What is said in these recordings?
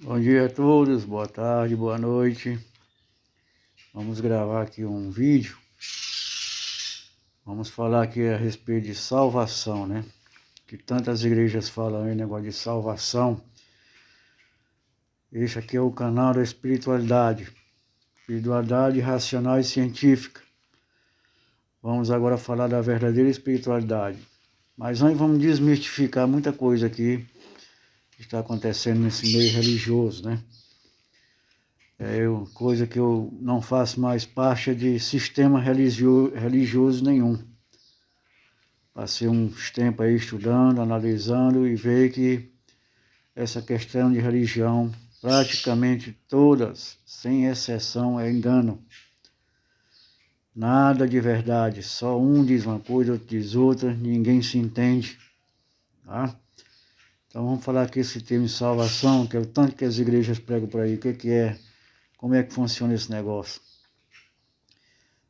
Bom dia a todos, boa tarde, boa noite. Vamos gravar aqui um vídeo. Vamos falar aqui a respeito de salvação, né? Que tantas igrejas falam aí, negócio de salvação. Este aqui é o canal da espiritualidade. Espiritualidade racional e científica. Vamos agora falar da verdadeira espiritualidade. Mas antes vamos desmistificar muita coisa aqui que está acontecendo nesse meio religioso, né? Coisa que eu não faço mais parte de sistema religioso nenhum. Passei uns tempos aí estudando, analisando e ver que essa questão de religião, praticamente todas, sem exceção, é engano. Nada de verdade, só um diz uma coisa, outro diz outra, ninguém se entende, tá? Então vamos falar aqui esse termo de salvação, que é o tanto que as igrejas pregam por aí, o que é, como é que funciona esse negócio.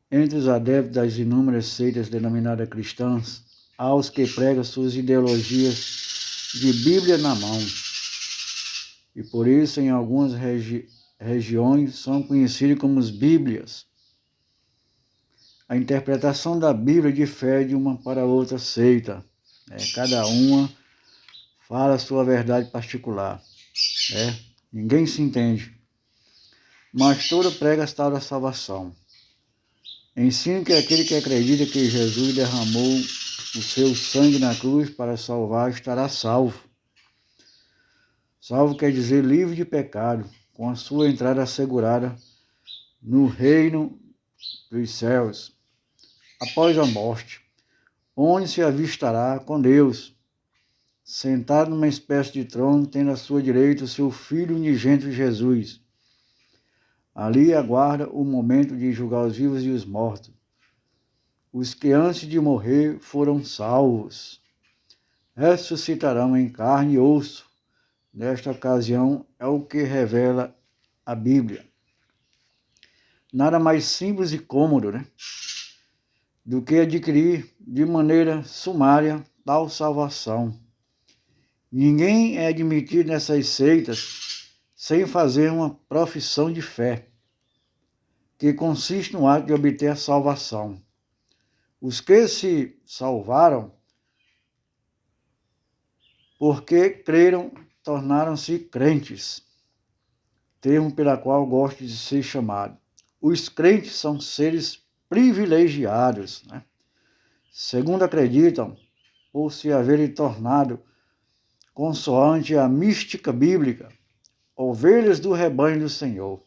Entre os adeptos das inúmeras seitas denominadas cristãs, há os que pregam suas ideologias de Bíblia na mão. E por isso, em algumas regiões, são conhecidos como os Bíblias. A interpretação da Bíblia difere de uma para outra seita. Cada uma fala a sua verdade particular. Ninguém se entende. Mas toda prega a tal da salvação. Ensino que aquele que acredita que Jesus derramou o seu sangue na cruz para salvar estará salvo. Salvo quer dizer livre de pecado, com a sua entrada assegurada no reino dos céus, após a morte, onde se avistará com Deus, sentado numa espécie de trono, tendo à sua direita o seu Filho unigênito Jesus. Ali aguarda o momento de julgar os vivos e os mortos. Os que antes de morrer foram salvos ressuscitarão em carne e osso. Nesta ocasião é o que revela a Bíblia. Nada mais simples e cômodo, do que adquirir de maneira sumária tal salvação. Ninguém é admitido nessas seitas sem fazer uma profissão de fé, que consiste no ato de obter a salvação. Os que se salvaram, porque creram, tornaram-se crentes, termo pela qual gosto de ser chamado. Os crentes são seres privilegiados, segundo acreditam, por se haverem tornado, consoante a mística bíblica, ovelhas do rebanho do Senhor,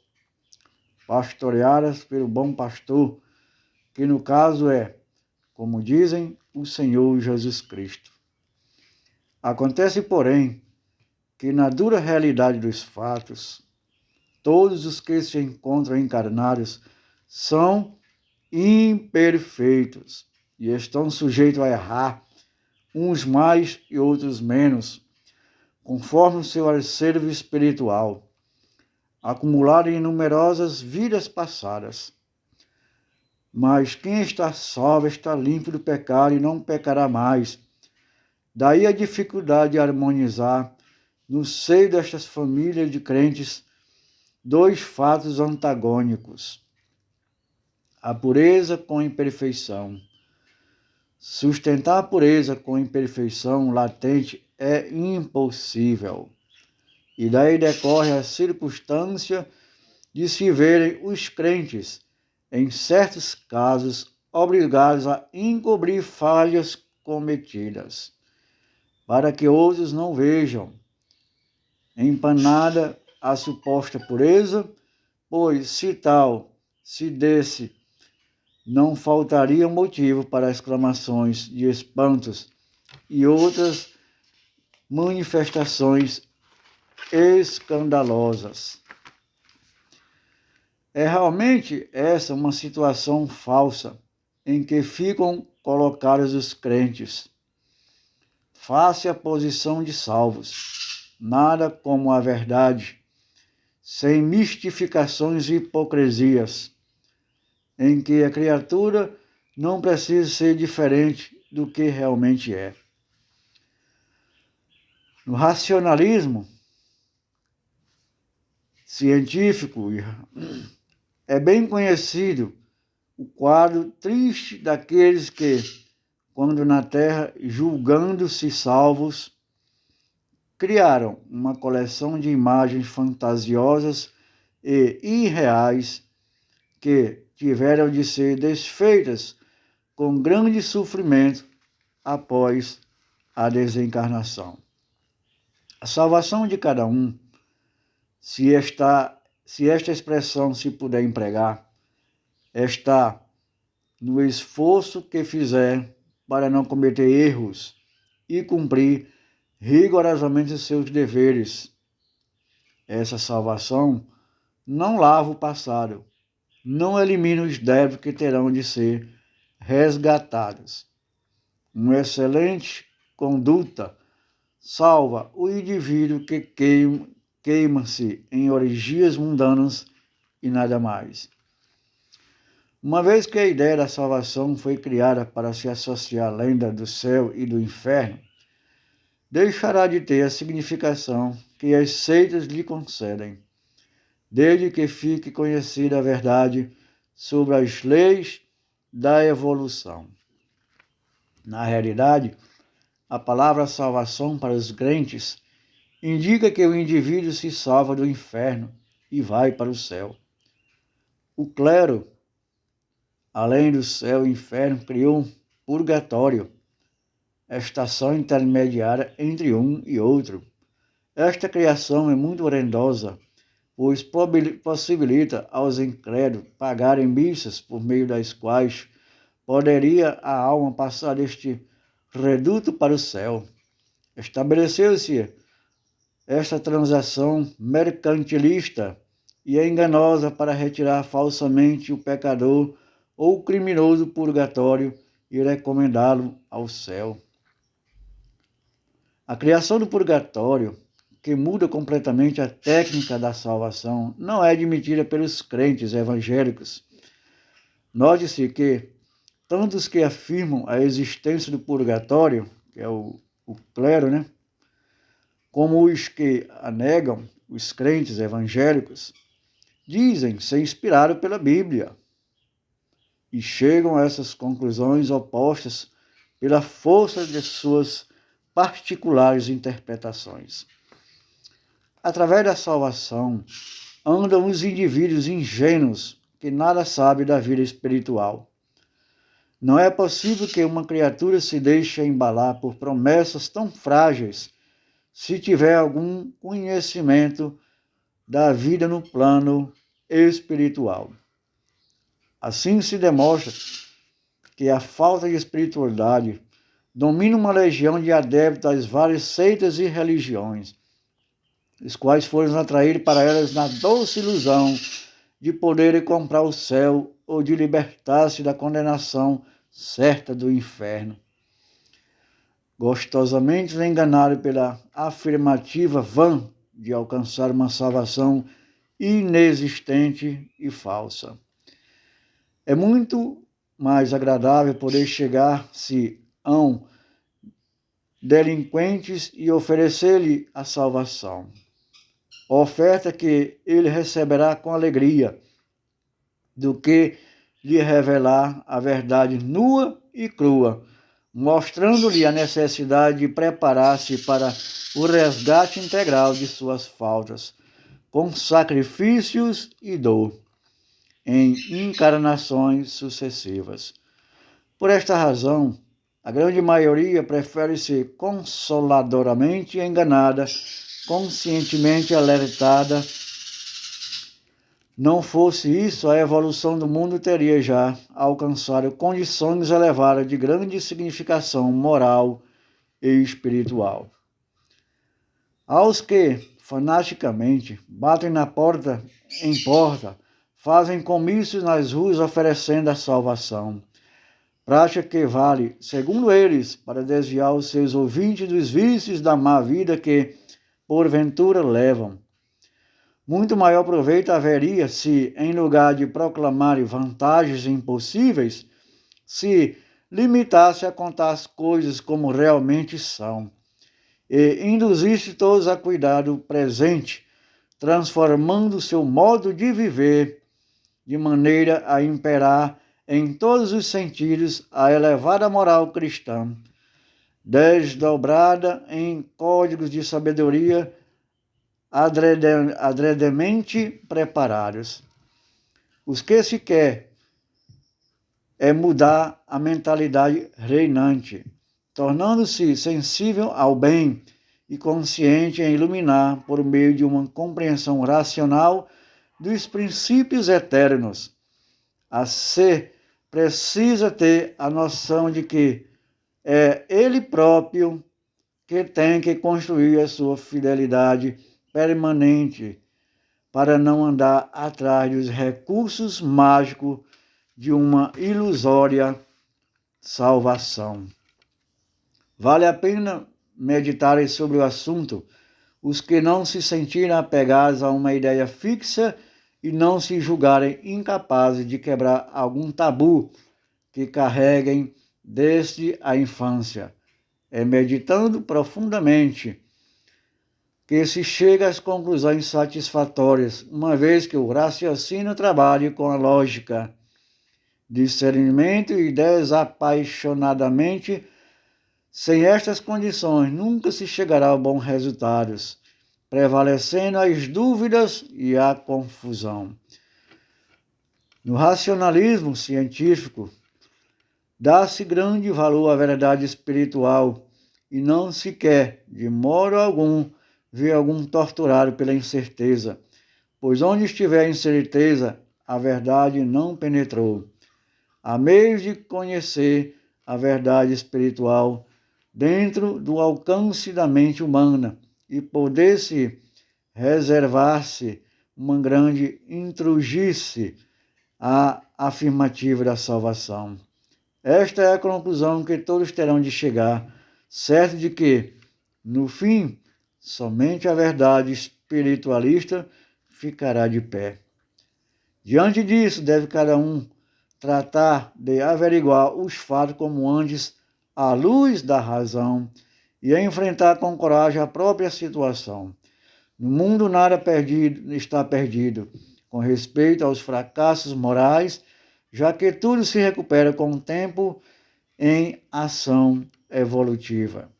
pastoreadas pelo bom pastor, que no caso é, como dizem, o Senhor Jesus Cristo. Acontece, porém, que na dura realidade dos fatos, todos os que se encontram encarnados são imperfeitos e estão sujeitos a errar, uns mais e outros menos, conforme o seu acervo espiritual, acumulado em numerosas vidas passadas. Mas quem está salvo está limpo do pecado e não pecará mais. Daí a dificuldade de harmonizar, no seio destas famílias de crentes, dois fatos antagônicos: a pureza com a imperfeição. Sustentar a pureza com a imperfeição latente é impossível. E daí decorre a circunstância de se verem os crentes, em certos casos, obrigados a encobrir falhas cometidas, para que outros não vejam empanada a suposta pureza, pois se desse, não faltaria motivo para exclamações de espantos e outras manifestações escandalosas. É realmente essa uma situação falsa em que ficam colocados os crentes, face à posição de salvos. Nada como a verdade, sem mistificações e hipocrisias, em que a criatura não precisa ser diferente do que realmente é. No racionalismo, científico, é bem conhecido o quadro triste daqueles que, quando na terra, julgando-se salvos, criaram uma coleção de imagens fantasiosas e irreais que tiveram de ser desfeitas com grande sofrimento após a desencarnação. A salvação de cada um, se esta expressão se puder empregar, está no esforço que fizer para não cometer erros e cumprir rigorosamente seus deveres. Essa salvação não lava o passado, não elimina os débitos que terão de ser resgatados. Uma excelente conduta salva o indivíduo que queima-se em orgias mundanas e nada mais. Uma vez que a ideia da salvação foi criada para se associar à lenda do céu e do inferno, deixará de ter a significação que as seitas lhe concedem, desde que fique conhecida a verdade sobre as leis da evolução. Na realidade, a palavra salvação para os crentes indica que o indivíduo se salva do inferno e vai para o céu. O clero, além do céu e inferno, criou um purgatório, estação intermediária entre um e outro. Esta criação é muito rendosa, pois possibilita aos incrédulos pagarem missas por meio das quais poderia a alma passar deste reduto para o céu. Estabeleceu-se esta transação mercantilista e enganosa para retirar falsamente o pecador ou o criminoso do purgatório e recomendá-lo ao céu. A criação do purgatório, que muda completamente a técnica da salvação, não é admitida pelos crentes evangélicos. Note-se que tantos que afirmam a existência do purgatório, que é o clero, como os que a negam, os crentes evangélicos, dizem ser inspirados pela Bíblia e chegam a essas conclusões opostas pela força de suas particulares interpretações. Através da salvação, andam os indivíduos ingênuos que nada sabem da vida espiritual. Não é possível que uma criatura se deixe embalar por promessas tão frágeis se tiver algum conhecimento da vida no plano espiritual. Assim se demonstra que a falta de espiritualidade domina uma legião de adeptos das várias seitas e religiões, os quais foram atraídos para elas na doce ilusão de poderem comprar o céu ou de libertar-se da condenação certa do inferno. Gostosamente enganados pela afirmativa vã de alcançar uma salvação inexistente e falsa. É muito mais agradável poder chegar-se a um delinquentes e oferecer-lhe a salvação, oferta que ele receberá com alegria, do que lhe revelar a verdade nua e crua, mostrando-lhe a necessidade de preparar-se para o resgate integral de suas faltas, com sacrifícios e dor, em encarnações sucessivas. Por esta razão, a grande maioria prefere ser consoladoramente enganada, conscientemente alertada. Não fosse isso, a evolução do mundo teria já alcançado condições elevadas de grande significação moral e espiritual. Aos que, fanaticamente, batem na porta em porta, fazem comícios nas ruas oferecendo a salvação, prática que vale, segundo eles, para desviar os seus ouvintes dos vícios da má vida que, porventura, levam. Muito maior proveito haveria se, em lugar de proclamarem vantagens impossíveis, se limitasse a contar as coisas como realmente são, e induzisse todos a cuidar do presente, transformando seu modo de viver de maneira a imperar em todos os sentidos a elevada moral cristã, desdobrada em códigos de sabedoria adredemente preparados. Os que se quer é mudar a mentalidade reinante, tornando-se sensível ao bem e consciente em iluminar por meio de uma compreensão racional dos princípios eternos. A ser precisa ter a noção de que é ele próprio que tem que construir a sua fidelidade permanente para não andar atrás dos recursos mágicos de uma ilusória salvação. Vale a pena meditar sobre o assunto os que não se sentirem apegados a uma ideia fixa e não se julgarem incapazes de quebrar algum tabu que carreguem desde a infância. É meditando profundamente que se chega às conclusões satisfatórias, uma vez que o raciocínio trabalhe com a lógica, discernimento e desapaixonadamente. Sem estas condições, nunca se chegará a bons resultados, prevalecendo as dúvidas e a confusão. No racionalismo científico, dá-se grande valor à verdade espiritual e não se quer, de modo algum, ver algum torturado pela incerteza, pois onde estiver a incerteza, a verdade não penetrou. Há meios de conhecer a verdade espiritual dentro do alcance da mente humana e poder-se reservar-se uma grande intrugice à afirmativa da salvação. Esta é a conclusão que todos terão de chegar, certo de que, no fim, somente a verdade espiritualista ficará de pé. Diante disso, deve cada um tratar de averiguar os fatos como antes, à luz da razão, e a enfrentar com coragem a própria situação. No mundo nada está perdido com respeito aos fracassos morais, já que tudo se recupera com o tempo em ação evolutiva.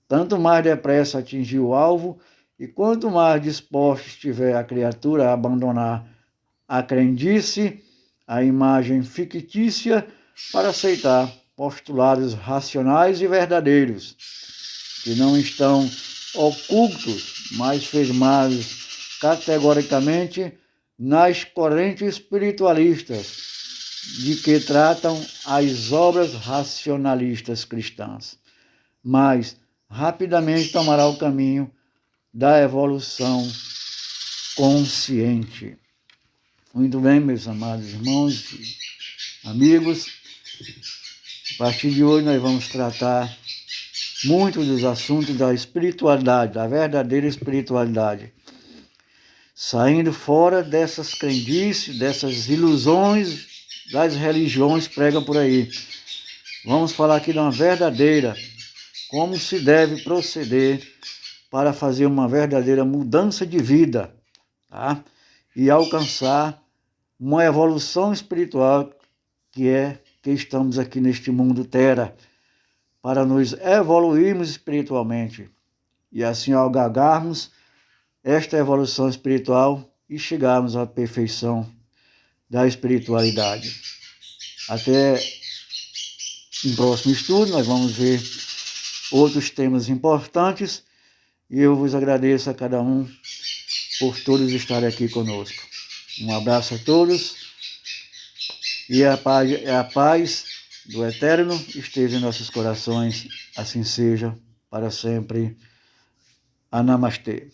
Tanto mais depressa atingir o alvo, e quanto mais disposta estiver a criatura a abandonar a crendice, a imagem fictícia, para aceitar postulados racionais e verdadeiros, que não estão ocultos, mas firmados categoricamente nas correntes espiritualistas de que tratam as obras racionalistas cristãs, mas rapidamente tomará o caminho da evolução consciente. Muito bem, meus amados irmãos e amigos, a partir de hoje nós vamos tratar muito dos assuntos da espiritualidade, da verdadeira espiritualidade, saindo fora dessas crendices, dessas ilusões das religiões pregam por aí. Vamos falar aqui de uma verdadeira, como se deve proceder para fazer uma verdadeira mudança de vida, tá? E alcançar uma evolução espiritual que estamos aqui neste mundo terra, para nos evoluirmos espiritualmente e assim alcançarmos esta evolução espiritual e chegarmos à perfeição da espiritualidade. Até um próximo estudo, nós vamos ver outros temas importantes e eu vos agradeço a cada um por todos estarem aqui conosco. Um abraço a todos e a paz do Eterno esteja em nossos corações, assim seja para sempre. Namastê.